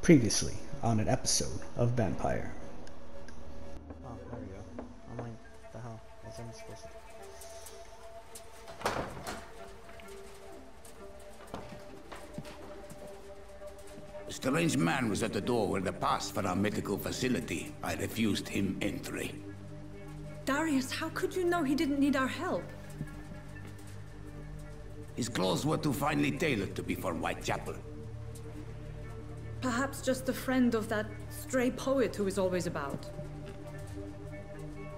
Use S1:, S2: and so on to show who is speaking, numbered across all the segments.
S1: Previously on an episode of Vampyre.
S2: Oh, there we go. I'm like, what the hell? What's I supposed to...
S3: A strange man was at the door with a pass for our medical facility. I refused him entry.
S4: Darius, how could you know he didn't need our help?
S3: His clothes were too finely tailored to be for Whitechapel.
S4: Perhaps just a friend of that stray poet who is always about.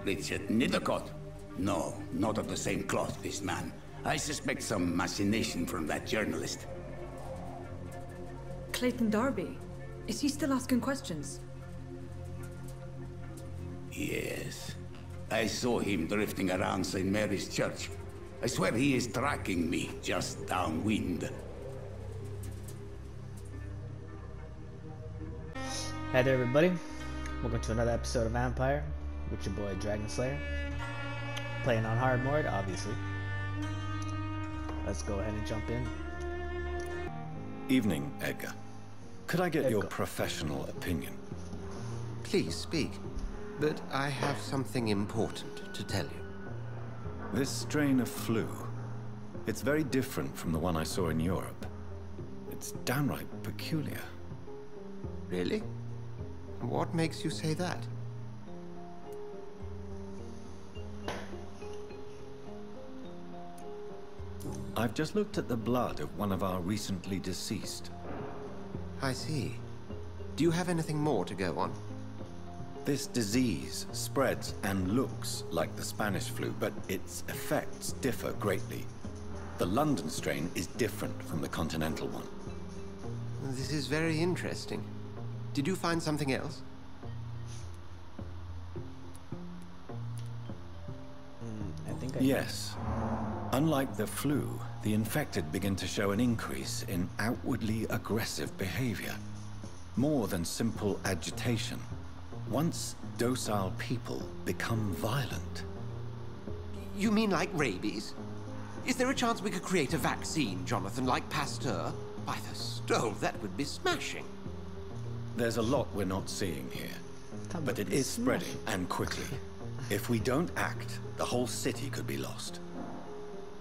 S3: Richard Nithercott? No, not of the same cloth, this man. I suspect some machination from that journalist.
S4: Clayton Darby. Is he still asking questions?
S3: Yes. I saw him drifting around St. Mary's Church. I swear he is tracking me just downwind.
S2: Hey there, everybody. Welcome to another episode of Vampyre with your boy Dragon Slayer. Playing on hard mode, obviously. Let's go ahead and jump in.
S5: Evening, Edgar. Could I get your professional opinion?
S6: Please speak, but I have something important to tell you.
S5: This strain of flu, it's very different from the one I saw in Europe. It's downright peculiar.
S6: Really? What makes you say that?
S5: I've just looked at the blood of one of our recently deceased.
S6: I see. Do you have anything more to go on?
S5: This disease spreads and looks like the Spanish flu, but its effects differ greatly. The London strain is different from the continental one.
S6: This is very interesting. Did you find something else?
S5: Yes. Unlike the flu, the infected begin to show an increase in outwardly aggressive behavior. More than simple agitation. Once docile people become violent.
S6: You mean like rabies? Is there a chance we could create a vaccine, Jonathan, like Pasteur? By the stove, that would be smashing.
S5: There's a lot we're not seeing here, but it is spreading, and quickly. If we don't act, the whole city could be lost.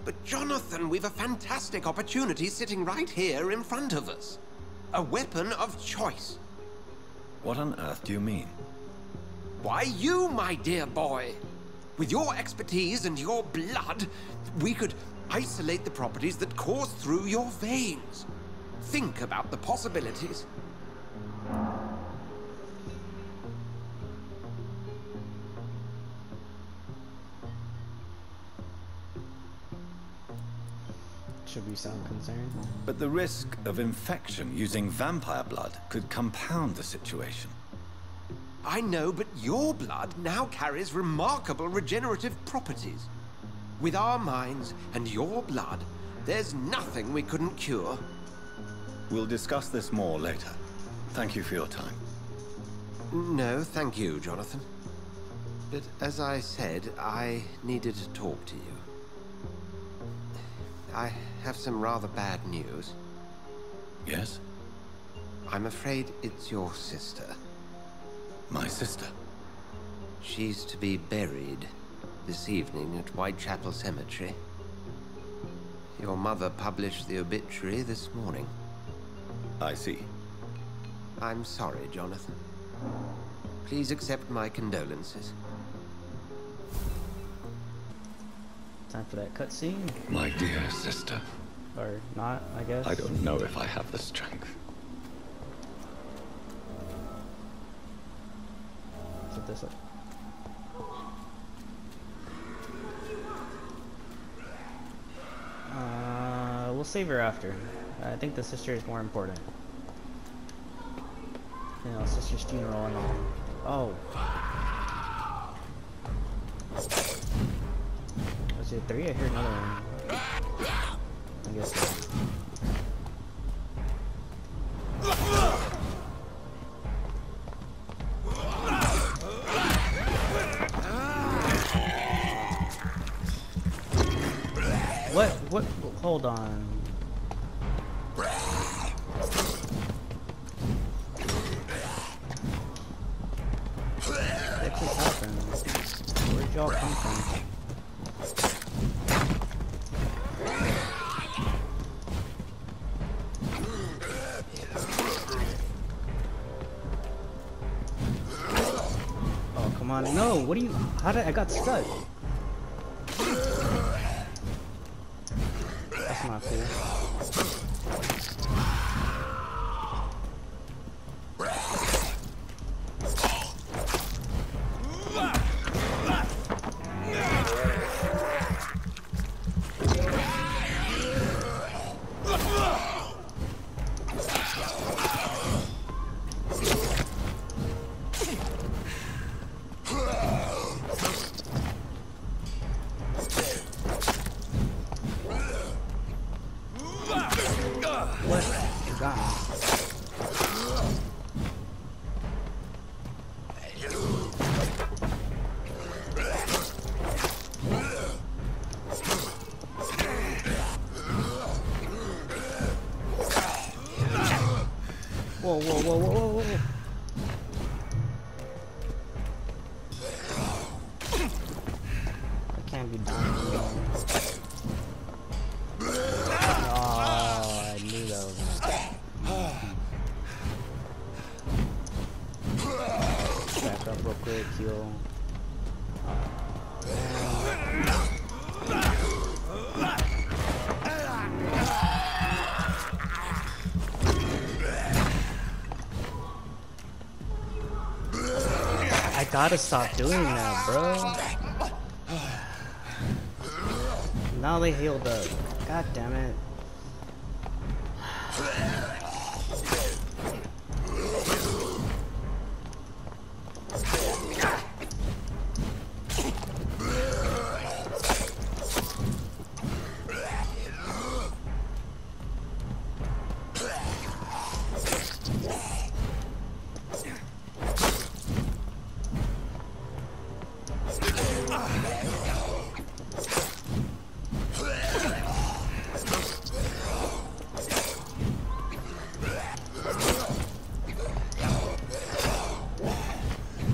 S6: But Jonathan, we've a fantastic opportunity sitting right here in front of us. A weapon of choice.
S5: What on earth do you mean?
S6: Why, you, my dear boy. With your expertise and your blood, we could isolate the properties that course through your veins. Think about the possibilities.
S2: Should we sound concerned?
S5: But the risk of infection using vampire blood could compound the situation.
S6: I know, but your blood now carries remarkable regenerative properties. With our minds and your blood, there's nothing we couldn't cure.
S5: We'll discuss this more later. Thank you for your time.
S6: No, thank you, Jonathan. But as I said, I needed to talk to you. I have some rather bad news.
S5: Yes?
S6: I'm afraid it's your sister.
S5: My sister?
S6: She's to be buried this evening at Whitechapel Cemetery. Your mother published the obituary this morning.
S5: I see.
S6: I'm sorry, Jonathan. Please accept my condolences.
S2: Time for that cutscene?
S5: My dear sister.
S2: Or not, I guess.
S5: I don't know if I have the strength.
S2: Set this up. We'll save her after. I think the sister is more important. You know, sister's funeral and all. Oh. Was it 3? I heard another one. I guess not. What? Hold on. y'all come from? Oh, come on. No, what do you... How did I got stuck? That's not cool. What? You got me. Whoa, whoa, whoa, whoa, whoa, whoa. I can't be dying. Oh, I knew that was gonna... Back up real quick, heal. I gotta stop doing that, bro. Now they healed up. God damn it.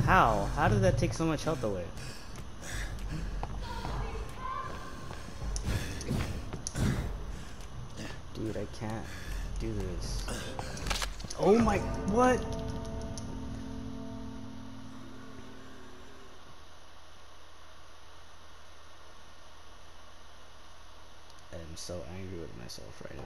S2: How? How did that take so much health away? Dude, I can't do this. Oh my... What? I'm so angry with myself right now.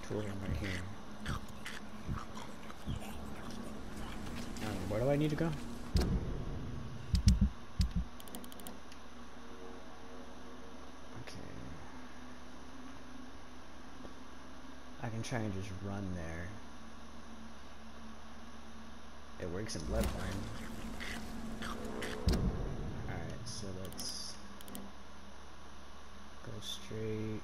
S2: Right here. Where do I need to go? Okay. I can try and just run there. It works in Bloodborne. Alright, so let's go straight.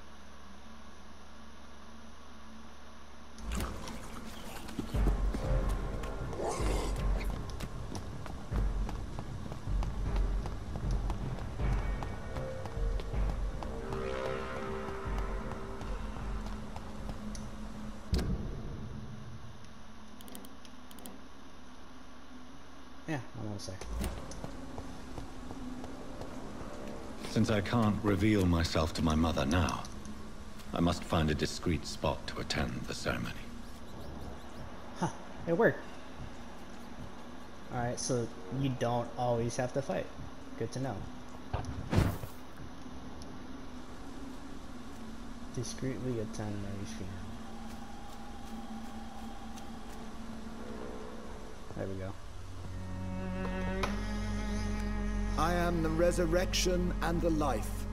S2: Yeah, I want to say.
S5: Since I can't reveal myself to my mother now, I must find a discreet spot to attend the ceremony.
S2: Huh, it worked. Alright, so you don't always have to fight. Good to know. Discreetly attend Mary's funeral. There we go.
S7: I am the resurrection and the life.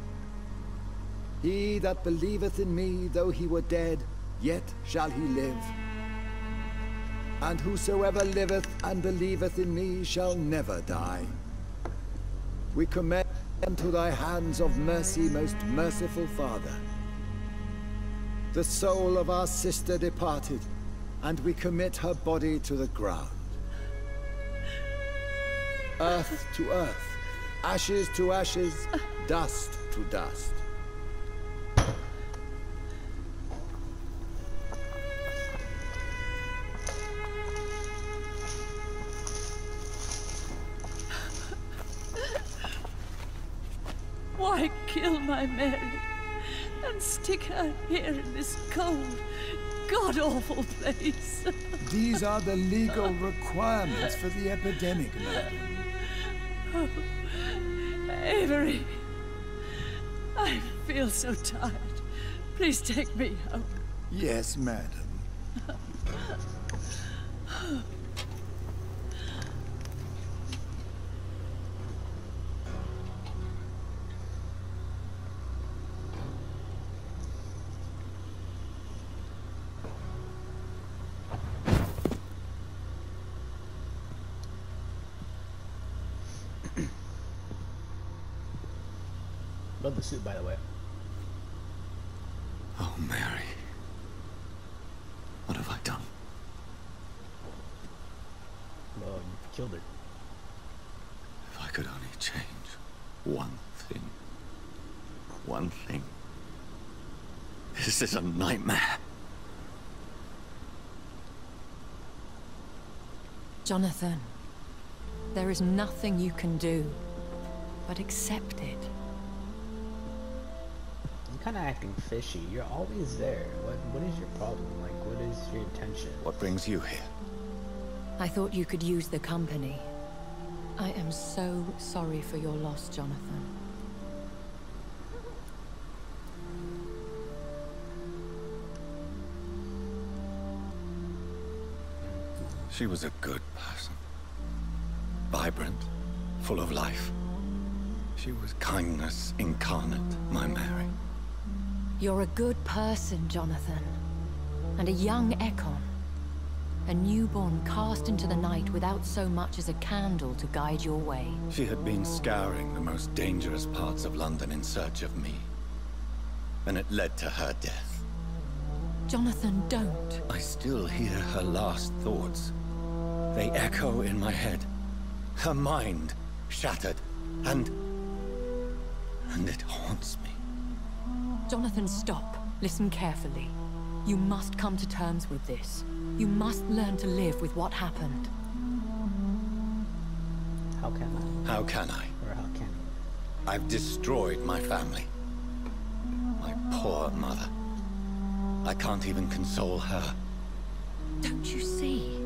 S7: He that believeth in me, though he were dead, yet shall he live. And whosoever liveth and believeth in me shall never die. We commend to thy hands of mercy, most merciful Father. The soul of our sister departed, and we commit her body to the ground. Earth to earth, ashes to ashes, dust to dust.
S8: Why kill my Mary and stick her here in this cold, god-awful place?
S7: These are the legal requirements for the epidemic, madam.
S8: Oh, Avery, I feel so tired. Please take me out.
S7: Yes, madam.
S2: Love the suit, by the way.
S5: Oh, Mary. What have I done?
S2: Well, you killed her.
S5: If I could only change one thing. One thing. This is a nightmare.
S9: Jonathan, there is nothing you can do but accept it.
S2: You're kind of acting fishy. You're always there. What is your problem? Like, what is your intention?
S5: What brings you here?
S9: I thought you could use the company. I am so sorry for your loss, Jonathan.
S5: She was a good person. Vibrant, full of life. She was kindness incarnate, my Mary.
S9: You're a good person, Jonathan. And a young Ekon. A newborn cast into the night without so much as a candle to guide your way.
S5: She had been scouring the most dangerous parts of London in search of me. And it led to her death.
S9: Jonathan, don't.
S5: I still hear her last thoughts. They echo in my head. Her mind shattered, and it haunts me.
S9: Jonathan, stop. Listen carefully. You must come to terms with this. You must learn to live with what happened.
S2: How can I?
S5: How can I?
S2: Or how can you?
S5: I've destroyed my family. My poor mother. I can't even console her.
S9: Don't you see?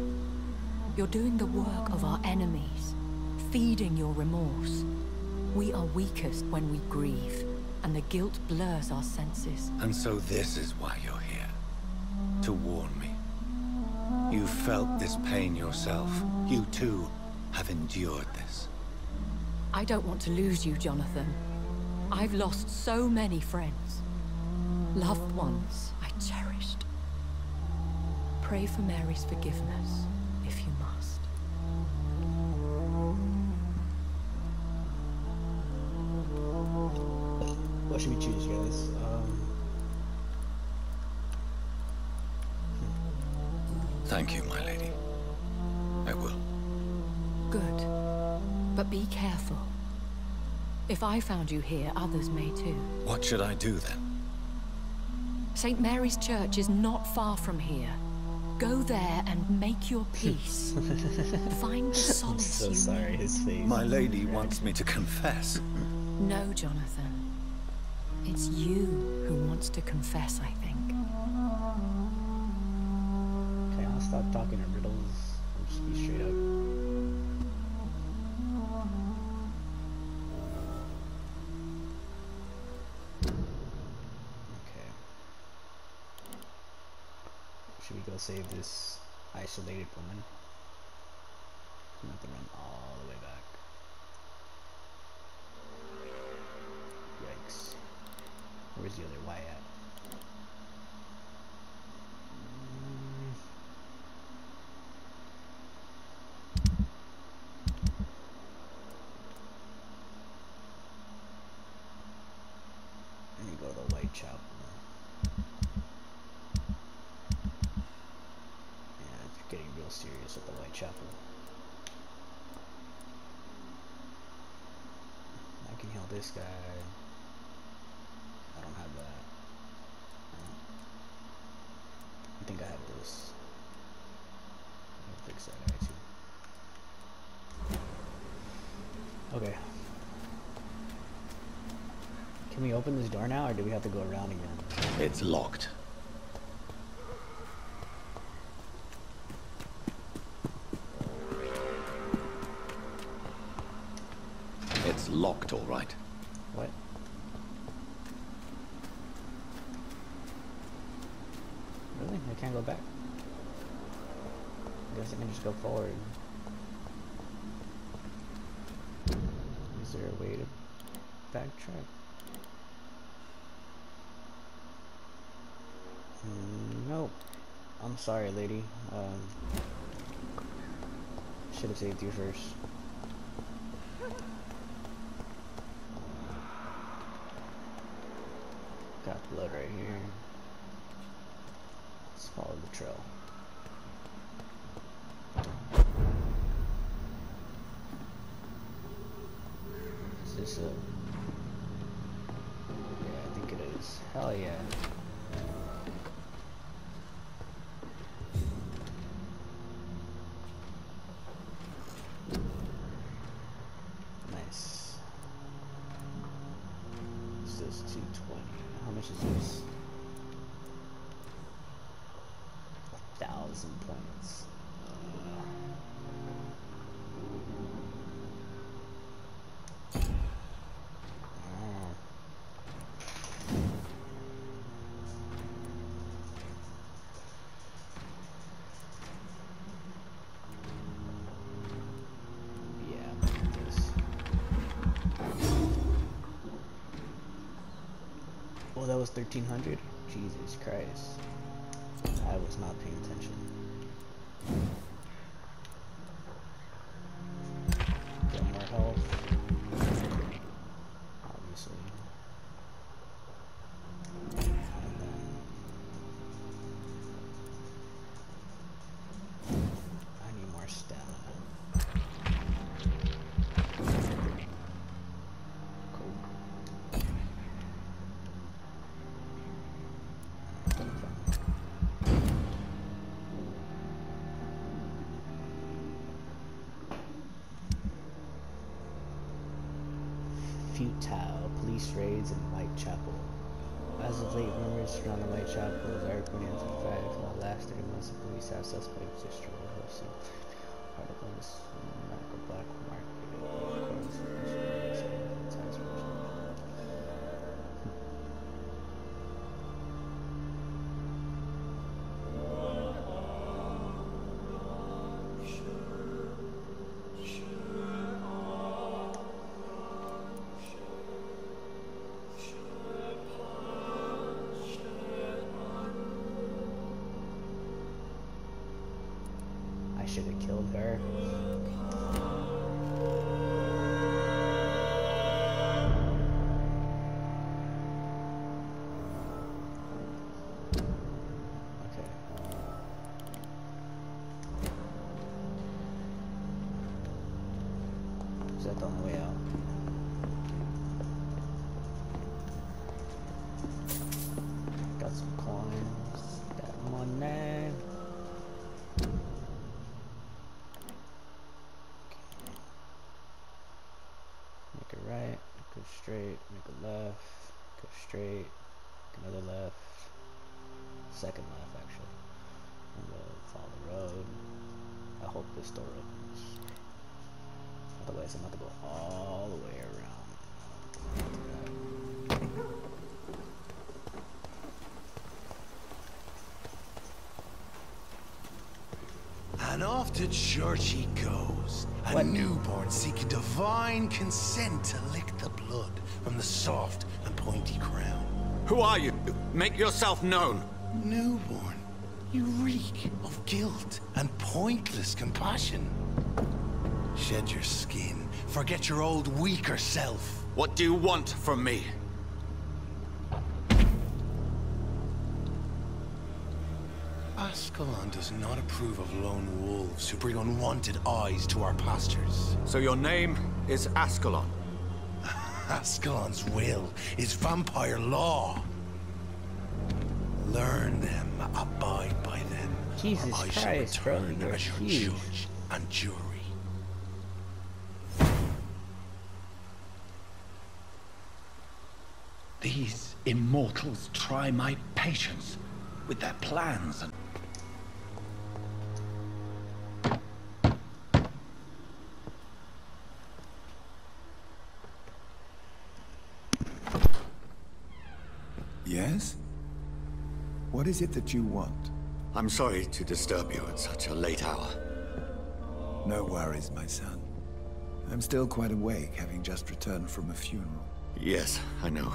S9: You're doing the work of our enemies, feeding your remorse. We are weakest when we grieve, and the guilt blurs our senses.
S5: And so this is why you're here. To warn me. You felt this pain yourself. You too have endured this.
S9: I don't want to lose you, Jonathan. I've lost so many friends. Loved ones I cherished. Pray for Mary's forgiveness, if you must.
S2: What should we choose, guys?
S5: Thank you, my lady. I will.
S9: Good. But be careful. If I found you here, others may too.
S5: What should I do then?
S9: St. Mary's Church is not far from here. Go there and make your peace. Find the
S2: I'm
S9: solace
S2: so
S9: you
S2: sorry,
S9: need.
S2: his face.
S5: My lady wants me to confess.
S9: No, Jonathan. It's you who wants to confess, I think.
S2: Okay, I'll stop talking in riddles and just be straight up. Okay. Should we go save this isolated woman? I'm gonna have to run all the way back. Yikes. Where's the other Y at? Let me go to the Whitechapel. serious with the Whitechapel. I can heal this guy. I don't have that. I think I have this. I'll fix that guy too. Okay. Can we open this door now, or do we have to go around again?
S5: It's locked. It's locked, all right.
S2: What? Really? I can't go back? I guess I can just go forward. Is there a way to backtrack? Nope. I'm sorry, lady. Should have saved you first. Got blood right here. Let's follow the trail. Is this a... Yeah, I think it is. Hell yeah. Nice. This is 220. How much is this? 1,000 points. Oh, that was 1,300? Jesus Christ. I was not paying attention. Get more health. Obviously. And then I need more stamina. Futile police raids in Whitechapel. As of late, rumors surround the Whitechapel are reporting to the fact for the last 3 months the police have suspects destroyed hosting articles medical black market. I should have killed her. Okay. Is that the only way out? Got some coins. Got money. Make a right, go straight, make a left, go straight, make another left, second left actually. I'm gonna follow the road. I hope this door opens. Otherwise I'm gonna have to go all the way around.
S10: And off to church he goes. A newborn seeking divine consent to lick the blood from the soft and pointy crown.
S5: Who are you? Make yourself known.
S10: Newborn, you reek of guilt and pointless compassion. Shed your skin. Forget your old weaker self.
S5: What do you want from me?
S10: A Ascalon does not approve of lone wolves who bring unwanted eyes to our pastures.
S5: So your name is Ascalon?
S10: Ascalon's will is vampire law. Learn them, abide by them.
S2: Jesus
S10: I shall
S2: Christ, bro,
S10: return
S2: you're
S10: as your
S2: huge.
S10: judge and jury.
S5: These immortals try my patience with their plans and...
S7: Yes? What is it that you want?
S5: I'm sorry to disturb you at such a late hour.
S7: No worries, my son. I'm still quite awake, having just returned from a funeral.
S5: Yes, I know.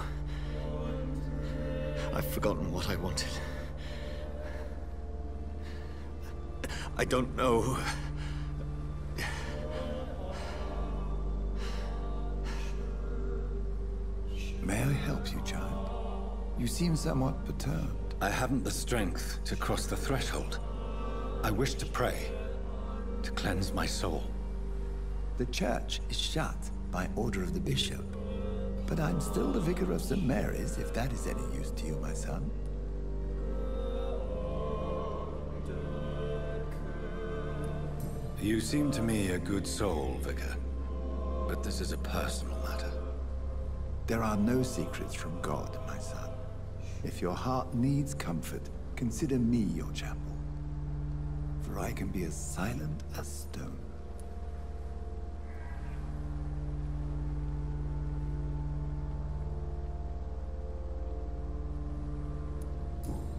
S5: I've forgotten what I wanted. I don't know.
S7: May I help you, child? You seem somewhat perturbed.
S5: I haven't the strength to cross the threshold. I wish to pray, to cleanse my soul.
S7: The church is shut by order of the bishop. But I'm still the vicar of St. Mary's, if that is any use to you, my son.
S5: You seem to me a good soul, Vicar. But this is a personal matter.
S7: There are no secrets from God, my son. If your heart needs comfort, consider me your chapel. For I can be as silent as stone.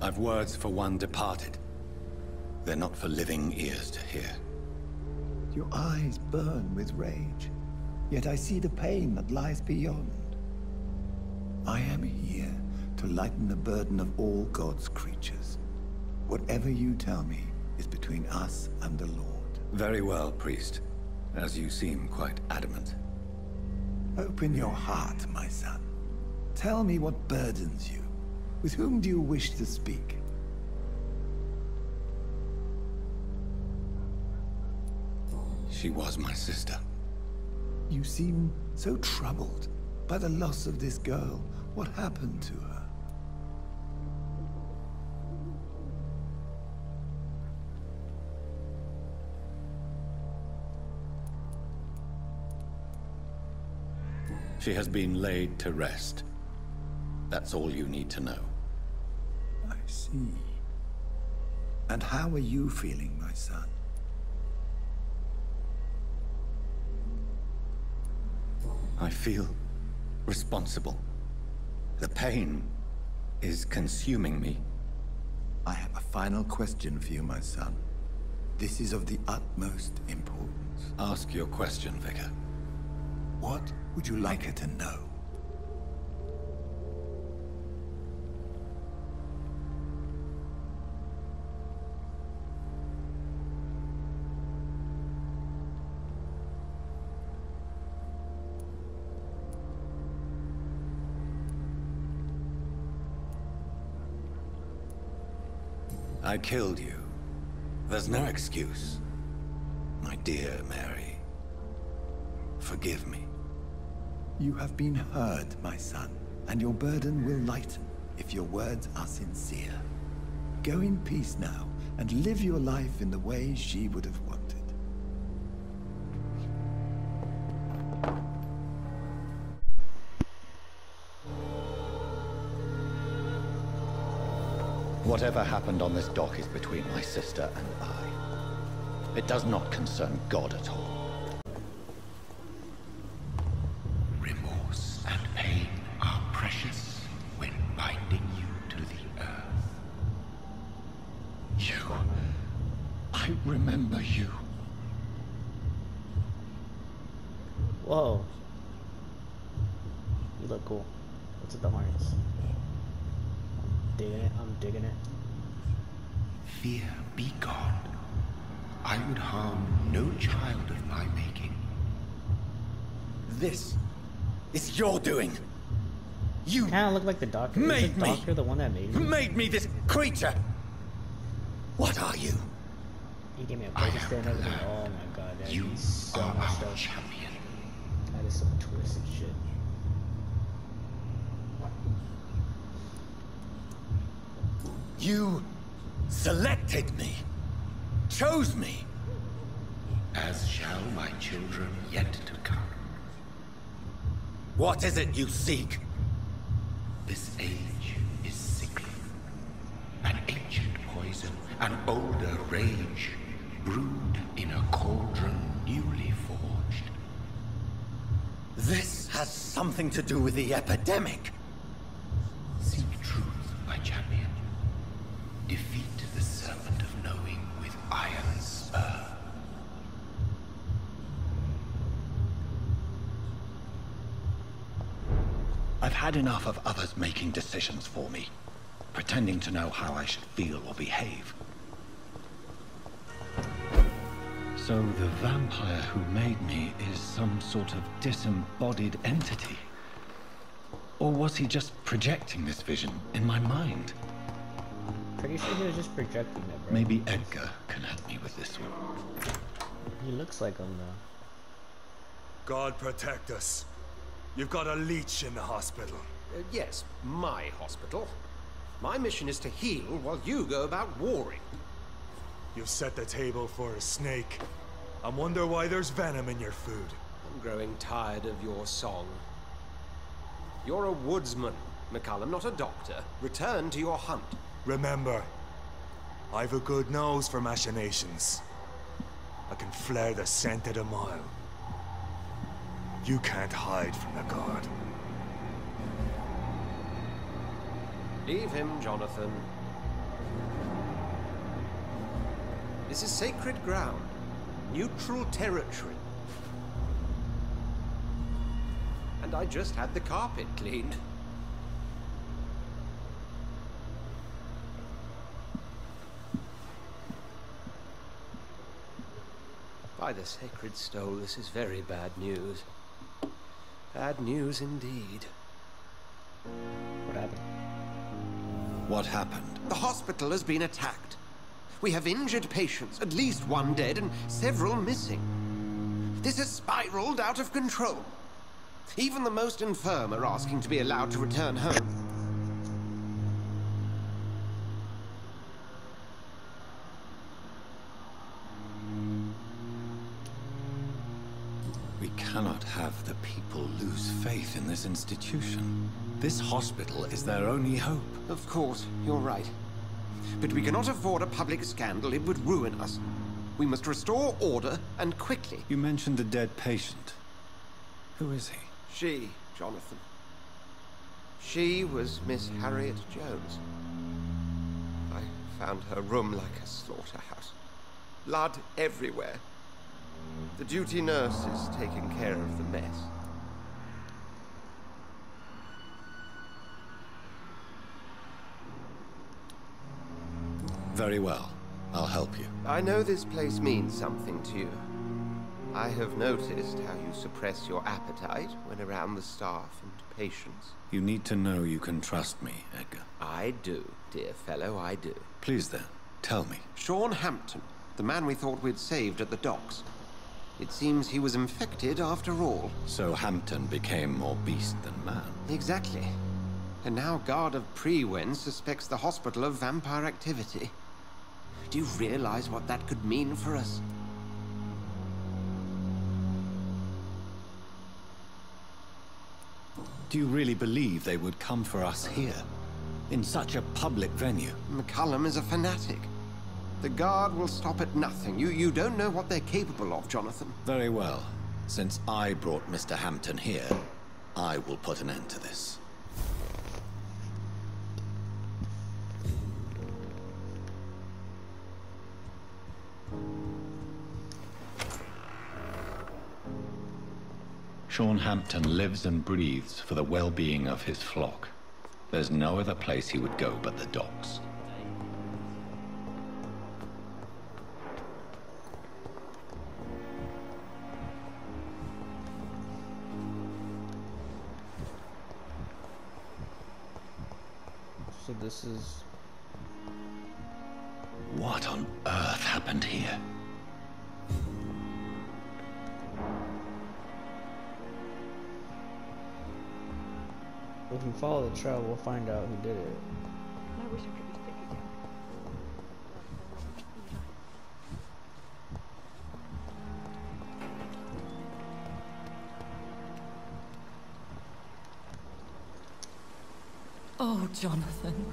S5: I've words for one departed. They're not for living ears to hear.
S7: Your eyes burn with rage, yet I see the pain that lies beyond. I am here to lighten the burden of all God's creatures. Whatever you tell me is between us and the Lord.
S5: Very well, priest. As you seem quite adamant.
S7: Open your heart, my son. Tell me what burdens you. With whom do you wish to speak?
S5: She was my sister.
S7: You seem so troubled by the loss of this girl. What happened to her?
S5: She has been laid to rest. That's all you need to know.
S7: I see. And how are you feeling, my son?
S5: I feel responsible. The pain is consuming me.
S7: I have a final question for you, my son. This is of the utmost importance.
S5: Ask your question, Vicar.
S7: What would you like her to know?
S5: I killed you. There's no excuse. My dear Mary, forgive me.
S7: You have been heard, my son, and your burden will lighten if your words are sincere. Go in peace now, and live your life in the way she would have wanted.
S5: Whatever happened on this dock is between my sister and I. It does not concern God at all.
S10: Remorse and pain are precious when binding you to the earth. You... I remember you.
S2: Whoa. You look cool. What's with the horns? I'm digging it.
S10: Fear be gone. I would harm no child of my making.
S5: This is your doing. You
S2: kind of look like the doctor.
S5: made
S2: Is the doctor
S5: me.
S2: the one that made me?
S5: Made me this creature. What are you?
S2: He gave me a register and everything. Oh my god, that is so much stuff.
S10: Champion.
S2: That is some twisted shit.
S5: You selected me. Chose me.
S10: As shall my children yet to come.
S5: What is it you seek?
S10: This age is sickly. An ancient poison, an older rage, brewed in a cauldron newly forged.
S5: This has something to do with the epidemic.
S10: Seek truth, my champion. Defeat the serpent of knowing with iron spur.
S5: I've had enough of others making decisions for me, pretending to know how I should feel or behave. So the vampire who made me is some sort of disembodied entity? Or was he just projecting this vision in my mind?
S2: Pretty sure he was just projecting it, bro.
S5: Maybe Edgar can help me with this one.
S2: He looks like him, though.
S11: God protect us. You've got a leech in the hospital.
S6: Yes, my hospital. My mission is to heal while you go about warring.
S11: You've set the table for a snake. I wonder why there's venom in your food.
S6: I'm growing tired of your song. You're a woodsman, McCullum, not a doctor. Return to your hunt.
S11: Remember, I've a good nose for machinations. I can flare the scent at a mile. You can't hide from the guard.
S6: Leave him, Jonathan. This is sacred ground. Neutral territory. And I just had the carpet cleaned. By the sacred stole, this is very bad news. Bad news indeed.
S2: What happened?
S5: What happened?
S6: The hospital has been attacked. We have injured patients, at least one dead and several missing. This has spiraled out of control. Even the most infirm are asking to be allowed to return home.
S5: We cannot have the people lose faith in this institution. This hospital is their only hope.
S6: Of course, you're right. But we cannot afford a public scandal. It would ruin us. We must restore order, and quickly.
S5: You mentioned the dead patient. Who is he?
S6: She, Jonathan. She was Miss Harriet Jones. I found her room like a slaughterhouse. Blood everywhere. The duty nurse is taking care of the mess.
S5: Very well. I'll help you.
S6: I know this place means something to you. I have noticed how you suppress your appetite when around the staff and patients.
S5: You need to know you can trust me, Edgar.
S6: I do, dear fellow, I do.
S5: Please then, tell me.
S6: Sean Hampton, the man we thought we'd saved at the docks. It seems he was infected after all.
S5: So Hampton became more beast than man.
S6: Exactly. And now Guard of Prewen suspects the hospital of vampire activity. Do you realize what that could mean for us?
S5: Do you really believe they would come for us here? In such a public venue?
S6: McCullum is a fanatic. The Guard will stop at nothing. You don't know what they're capable of, Jonathan.
S5: Very well. Since I brought Mr. Hampton here, I will put an end to this. Sean Hampton lives and breathes for the well-being of his flock. There's no other place he would go but the docks.
S2: So this is...
S5: What on earth happened here?
S2: If we follow the trail, we'll find out who did it.
S9: I wish I could be sick again. Oh, Jonathan,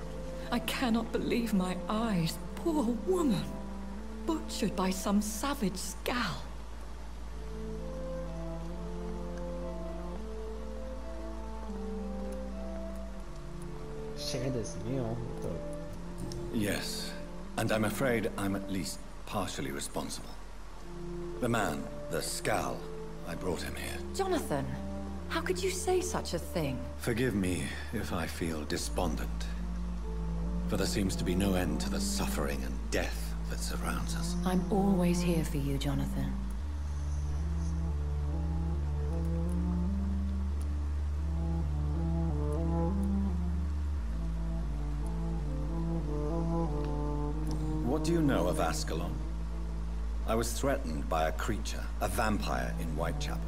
S9: I cannot believe my eyes. Poor woman, butchered by some savage scowl.
S2: Share this meal.
S5: Yes, and I'm afraid I'm at least partially responsible. The man, the scowl, I brought him here.
S9: Jonathan, how could you say such a thing?
S5: Forgive me if I feel despondent, for there seems to be no end to the suffering and death that surrounds us.
S9: I'm always here for you, Jonathan.
S5: What do you know of Ascalon? I was threatened by a creature, a vampire in Whitechapel,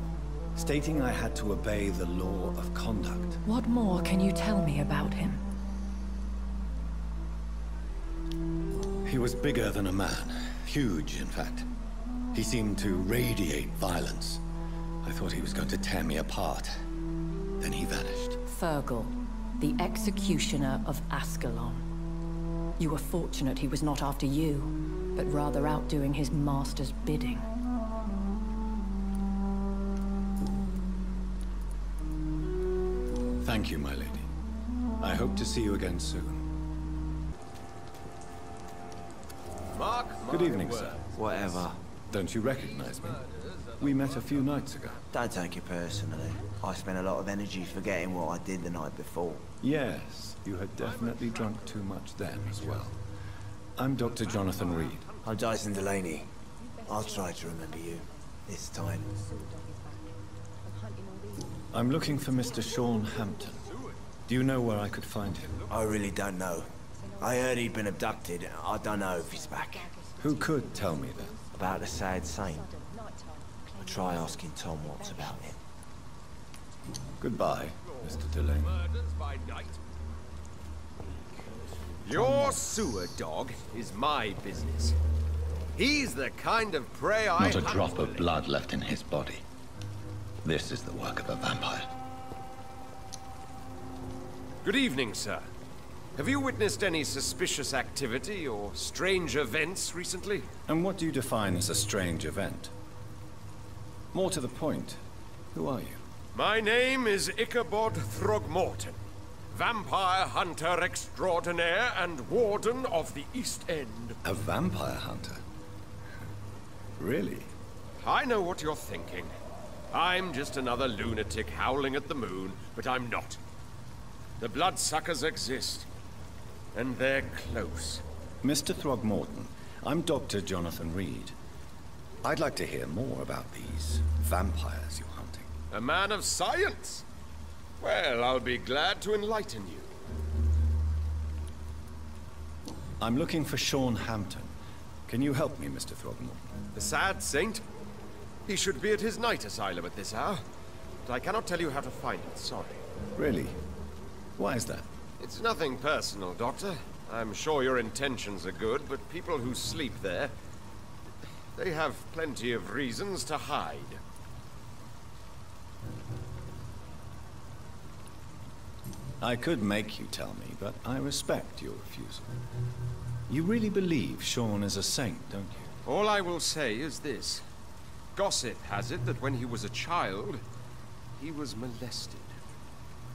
S5: stating I had to obey the law of conduct.
S9: What more can you tell me about him?
S5: He was bigger than a man. Huge, in fact. He seemed to radiate violence. I thought he was going to tear me apart. Then he vanished.
S9: Fergal, the executioner of Ascalon. You were fortunate he was not after you, but rather out doing his master's bidding.
S5: Thank you, my lady. I hope to see you again soon. Good evening, sir.
S12: Whatever.
S5: Don't you recognize me? We met a few nights ago.
S12: Don't take it personally. I spent a lot of energy forgetting what I did the night before.
S5: Yes, you had definitely drunk too much then as well. I'm Dr. Jonathan Reed.
S12: I'm Dyson Delaney. I'll try to remember you. This time.
S5: I'm looking for Mr. Sean Hampton. Do you know where I could find him?
S12: I really don't know. I heard he'd been abducted. I don't know if he's back.
S5: Who could tell me that?
S12: About the sad saint. I'll try asking Tom Watts about him.
S5: Goodbye, Mr. Delaney.
S6: Your sewer dog is my business. He's the kind of prey I
S5: Not a drop of blood left in his body. This is the work of a vampire.
S6: Good evening, sir. Have you witnessed any suspicious activity or strange events recently?
S5: And what do you define as a strange event? More to the point, who are you?
S6: My name is Ichabod Throgmorton, vampire hunter extraordinaire and warden of the East End.
S5: A vampire hunter? Really?
S6: I know what you're thinking. I'm just another lunatic howling at the moon, but I'm not. The bloodsuckers exist, and they're close.
S5: Mr. Throgmorton, I'm Dr. Jonathan Reed. I'd like to hear more about these vampires you're hunting.
S6: A man of science? Well, I'll be glad to enlighten you.
S5: I'm looking for Sean Hampton. Can you help me, Mr. Throgmorton?
S6: The sad saint? He should be at his night asylum at this hour. But I cannot tell you how to find it, sorry.
S5: Really? Why is that?
S6: It's nothing personal, Doctor. I'm sure your intentions are good, but people who sleep there, they have plenty of reasons to hide.
S5: I could make you tell me, but I respect your refusal. You really believe Sean is a saint, don't you?
S6: All I will say is this. Gossip has it that when he was a child, he was molested.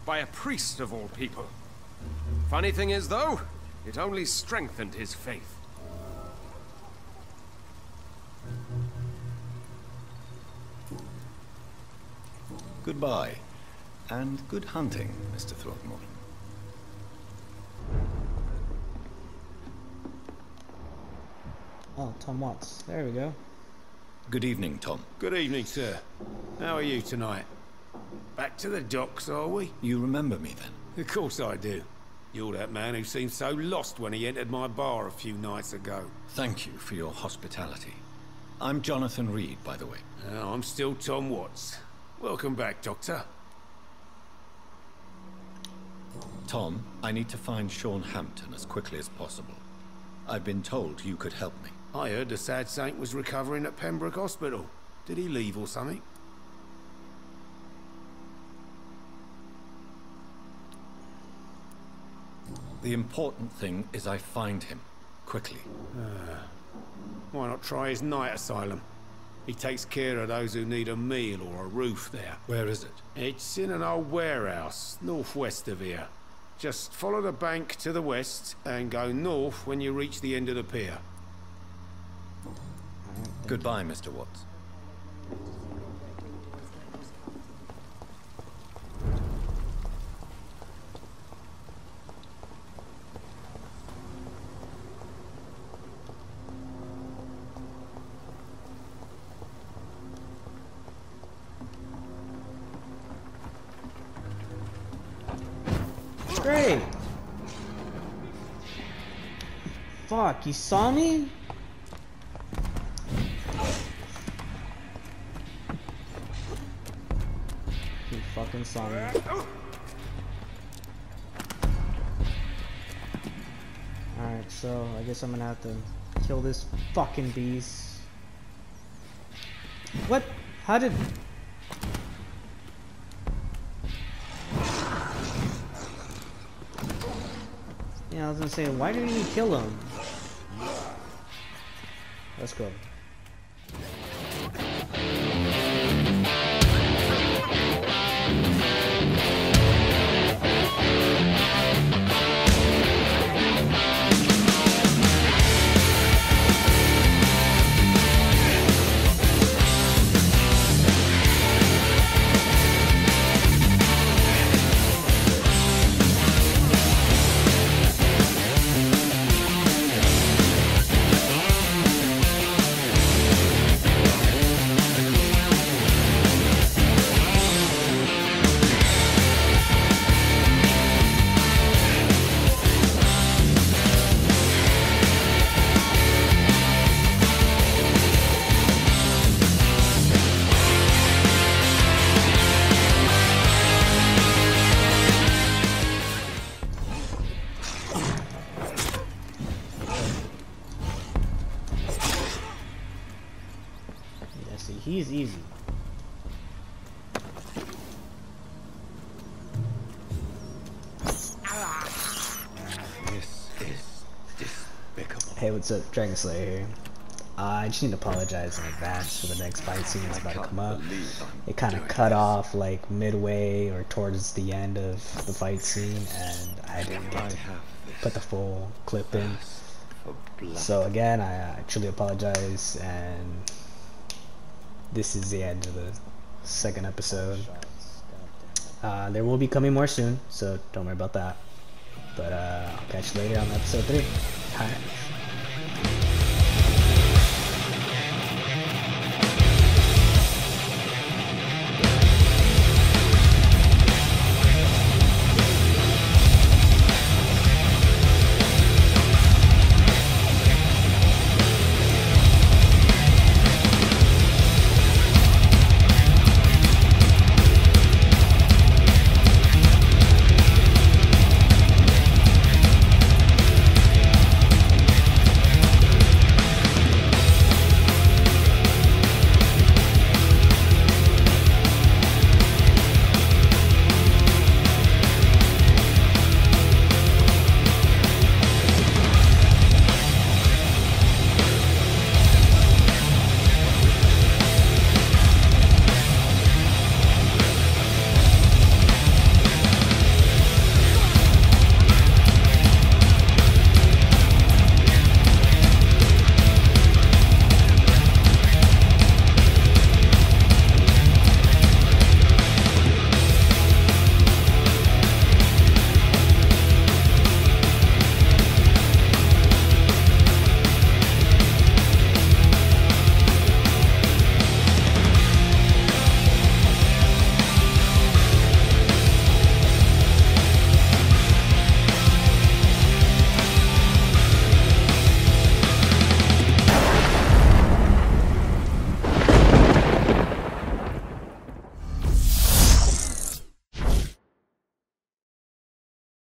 S6: By a priest of all people. Funny thing is, though, it only strengthened his faith.
S5: Goodbye, and good hunting, Mr. Throgmorton.
S2: Oh, Tom Watts. There we go.
S5: Good evening, Tom.
S10: Good evening, sir. How are you tonight? Back to the docks, are we?
S5: You remember me, then?
S10: Of course I do.
S3: You're that man who seemed so lost when he entered my bar a few nights ago.
S5: Thank you for your hospitality. I'm Jonathan Reed, by the way.
S3: I'm still Tom Watts. Welcome back, Doctor.
S5: Tom, I need to find Sean Hampton as quickly as possible. I've been told you could help me.
S3: I heard the sad saint was recovering at Pembroke Hospital. Did he leave or something?
S5: The important thing is I find him, quickly.
S3: Why not try his night asylum? He takes care of those who need a meal or a roof there.
S5: Where is it?
S3: It's in an old warehouse, northwest of here. Just follow the bank to the west and go north when you reach the end of the pier.
S5: Goodbye, Mr. Watts.
S1: Great. Fuck, you saw me? You fucking saw me. Alright, so I guess I'm gonna have to kill this fucking beast. What? How did... Yeah, I was gonna say, why didn't you kill him? Let's go. He's easy.
S5: This is despicable.
S1: Hey, what's up? Dragon Slayer here. I just need to apologize in advance for the next fight scene that's about to come up. It kind of cut off like midway or towards the end of the fight scene, and I didn't get to put the full clip in. So again, I truly apologize, and this is the end of the second episode. There will be coming more soon, so don't worry about that. But I'll catch you later on episode 3. Alright.